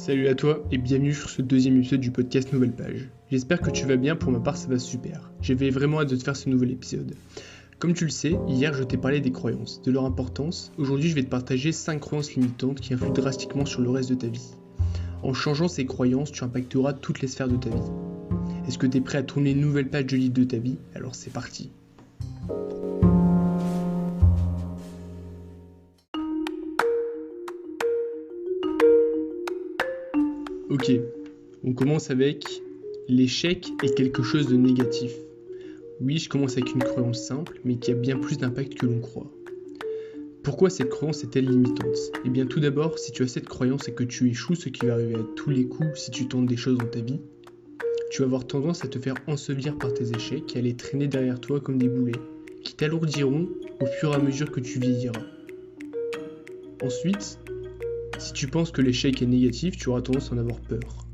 Salut à toi et bienvenue sur ce deuxième épisode du podcast Nouvelle Page. J'espère que tu vas bien, pour ma part ça va super. J'avais vraiment hâte de te faire ce nouvel épisode. Comme tu le sais, hier je t'ai parlé des croyances, de leur importance. Aujourd'hui je vais te partager 5 croyances limitantes qui influent drastiquement sur le reste de ta vie. En changeant ces croyances, tu impacteras toutes les sphères de ta vie. Est-ce que tu es prêt à tourner une nouvelle page de livre de ta vie ? Alors c'est parti. Ok, on commence avec l'échec est quelque chose de négatif. Oui, je commence avec une croyance simple, mais qui a bien plus d'impact que l'on croit. Pourquoi cette croyance est-elle limitante ? Eh bien tout d'abord, si tu as cette croyance et que tu échoues, ce qui va arriver à tous les coups si tu tentes des choses dans ta vie, tu vas avoir tendance à te faire ensevelir par tes échecs et à les traîner derrière toi comme des boulets, qui t'alourdiront au fur et à mesure que tu vieilliras. Ensuite, si tu penses que l'échec est négatif, tu auras tendance à en avoir peur.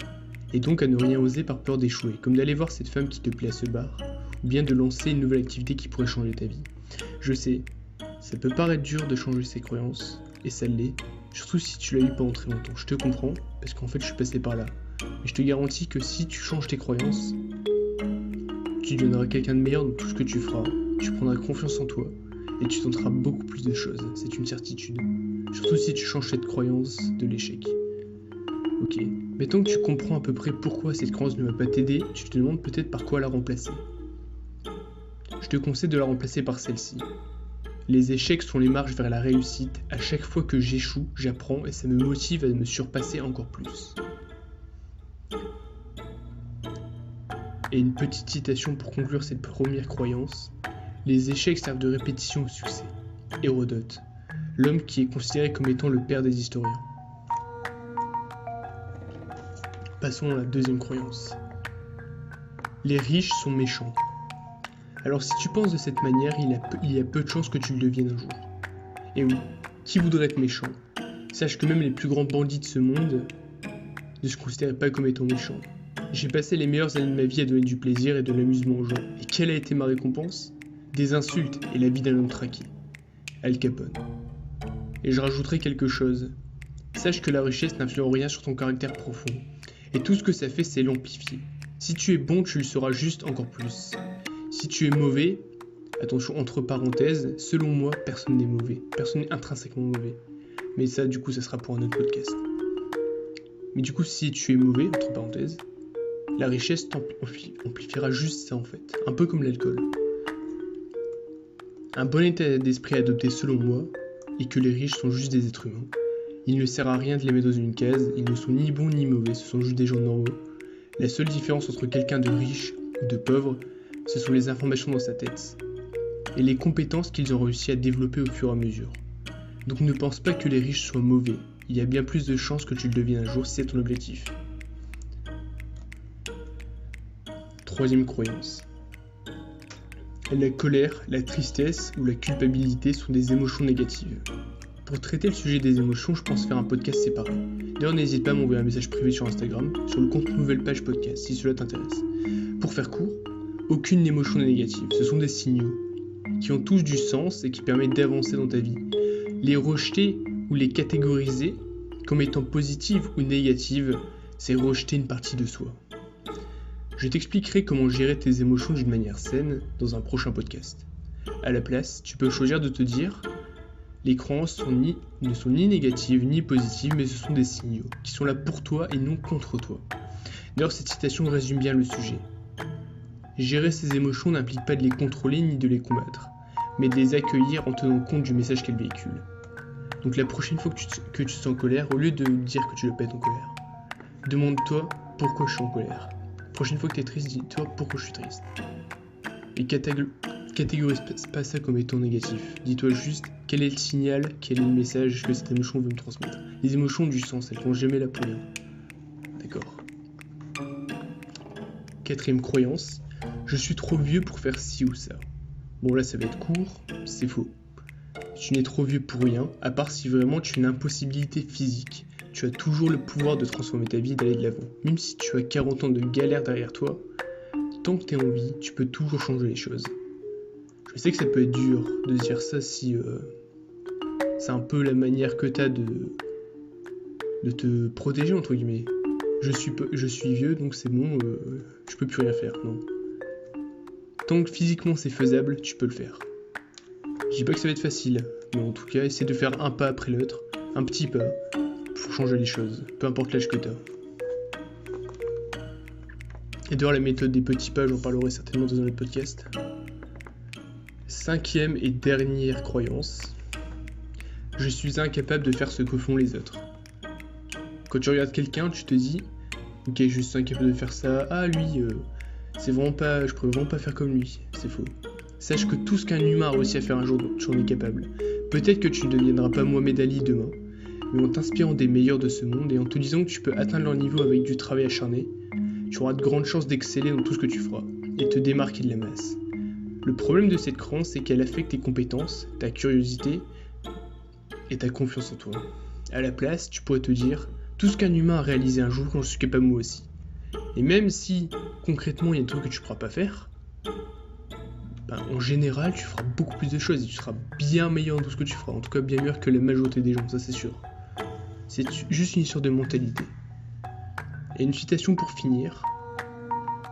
Et donc à ne rien oser par peur d'échouer, comme d'aller voir cette femme qui te plaît à ce bar, ou bien de lancer une nouvelle activité qui pourrait changer ta vie. Je sais, ça peut paraître dur de changer ses croyances, et ça l'est, surtout si tu l'as eu pendant très longtemps. Je te comprends, parce qu'en fait je suis passé par là. Mais je te garantis que si tu changes tes croyances, tu deviendras quelqu'un de meilleur dans tout ce que tu feras, tu prendras confiance en toi, et tu tenteras beaucoup plus de choses, c'est une certitude. Surtout si tu changes cette croyance de l'échec. Ok, mettons que tu comprends à peu près pourquoi cette croyance ne va pas t'aider, tu te demandes peut-être par quoi la remplacer. Je te conseille de la remplacer par celle-ci. Les échecs sont les marches vers la réussite. À chaque fois que j'échoue, j'apprends et ça me motive à me surpasser encore plus. Et une petite citation pour conclure cette première croyance. Les échecs servent de répétition au succès. Hérodote, l'homme qui est considéré comme étant le père des historiens. Passons à la deuxième croyance. Les riches sont méchants. Alors si tu penses de cette manière, il y a peu de chances que tu le deviennes un jour. Et oui, qui voudrait être méchant ? Sache que même les plus grands bandits de ce monde ne se considéraient pas comme étant méchants. J'ai passé les meilleures années de ma vie à donner du plaisir et de l'amusement aux gens. Et quelle a été ma récompense ? Des insultes et la vie d'un homme traqué. Al Capone. Et je rajouterai quelque chose. Sache que la richesse n'influe en rien sur ton caractère profond. Et tout ce que ça fait, c'est l'amplifier. Si tu es bon, tu le seras juste encore plus. Si tu es mauvais, attention entre parenthèses, selon moi, personne n'est mauvais. Personne n'est intrinsèquement mauvais. Mais ça, du coup, ça sera pour un autre podcast. Mais du coup, si tu es mauvais, entre parenthèses, la richesse amplifiera juste ça en fait. Un peu comme l'alcool. Un bon état d'esprit à adopter selon moi est que les riches sont juste des êtres humains. Il ne sert à rien de les mettre dans une case, ils ne sont ni bons ni mauvais, ce sont juste des gens normaux. La seule différence entre quelqu'un de riche ou de pauvre, ce sont les informations dans sa tête et les compétences qu'ils ont réussi à développer au fur et à mesure. Donc ne pense pas que les riches soient mauvais, il y a bien plus de chances que tu le deviennes un jour si c'est ton objectif. Troisième croyance. La colère, la tristesse ou la culpabilité sont des émotions négatives. Pour traiter le sujet des émotions, je pense faire un podcast séparé. D'ailleurs, n'hésite pas à m'envoyer un message privé sur Instagram, sur le compte Nouvelle Page Podcast, si cela t'intéresse. Pour faire court, aucune émotion n'est négative, ce sont des signaux qui ont tous du sens et qui permettent d'avancer dans ta vie. Les rejeter ou les catégoriser comme étant positives ou négatives, c'est rejeter une partie de soi. Je t'expliquerai comment gérer tes émotions d'une manière saine dans un prochain podcast. À la place, tu peux choisir de te dire les croyances ne sont ni négatives ni positives, mais ce sont des signaux qui sont là pour toi et non contre toi. D'ailleurs, cette citation résume bien le sujet. Gérer ses émotions n'implique pas de les contrôler ni de les combattre, mais de les accueillir en tenant compte du message qu'elles véhiculent. Donc la prochaine fois que tu te sens en colère, au lieu de dire que tu ne dois pas être en colère, demande-toi pourquoi je suis en colère. La prochaine fois que tu es triste, dis-toi pourquoi je suis triste. Et catégorise pas ça comme étant négatif. Dis-toi juste quel est le signal, quel est le message que cette émotion veut me transmettre. Les émotions ont du sens, elles vont jamais là pour rien. D'accord. Quatrième croyance, je suis trop vieux pour faire ci ou ça. Bon là ça va être court, c'est faux. Tu n'es trop vieux pour rien, à part si vraiment tu as une impossibilité physique. Tu as toujours le pouvoir de transformer ta vie et d'aller de l'avant. Même si tu as 40 ans de galère derrière toi, tant que tu es en vie, tu peux toujours changer les choses. Je sais que ça peut être dur de dire ça si c'est un peu la manière que tu as de de te protéger entre guillemets. Je suis vieux donc c'est bon, je peux plus rien faire, non. Tant que physiquement c'est faisable, tu peux le faire. Je dis pas que ça va être facile, mais en tout cas, essaie de faire un pas après l'autre, un petit pas, pour changer les choses, peu importe l'âge que t'as. Et d'ailleurs, la méthode des petits pas, j'en parlerai certainement dans un autre podcast. 5e et dernière croyance. Je suis incapable de faire ce que font les autres. Quand tu regardes quelqu'un, tu te dis, ok, je suis incapable de faire ça, ah lui, c'est vraiment pas, je pourrais vraiment pas faire comme lui, c'est faux. Sache que tout ce qu'un humain a réussi à faire un jour, tu en es capable. Peut-être que tu ne deviendras pas Mohamed Ali demain, mais en t'inspirant des meilleurs de ce monde et en te disant que tu peux atteindre leur niveau avec du travail acharné, tu auras de grandes chances d'exceller dans tout ce que tu feras et te démarquer de la masse. Le problème de cette croyance, c'est qu'elle affecte tes compétences, ta curiosité et ta confiance en toi. À la place, tu pourrais te dire, tout ce qu'un humain a réalisé un jour, j'en suis capable moi aussi. Et même si, concrètement, il y a des trucs que tu ne pourras pas faire, en général, tu feras beaucoup plus de choses et tu seras bien meilleur dans tout ce que tu feras. En tout cas, bien meilleur que la majorité des gens, ça c'est sûr. C'est juste une histoire de mentalité. Et une citation pour finir.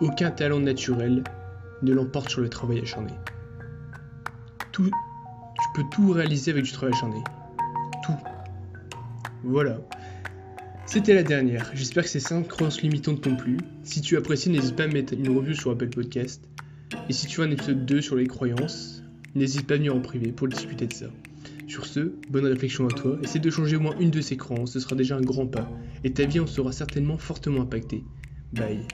Aucun talent naturel ne l'emporte sur le travail acharné. Tu peux tout réaliser avec du travail acharné. Tout. Voilà. C'était la dernière. J'espère que ces 5 croyances limitantes t'ont plu. Si tu apprécies, n'hésite pas à mettre une review sur Apple Podcast. Et si tu veux un épisode 2 sur les croyances, n'hésite pas à venir en privé pour discuter de ça. Sur ce, bonne réflexion à toi. Essaie de changer au moins une de ces croyances, ce sera déjà un grand pas. Et ta vie en sera certainement fortement impactée. Bye.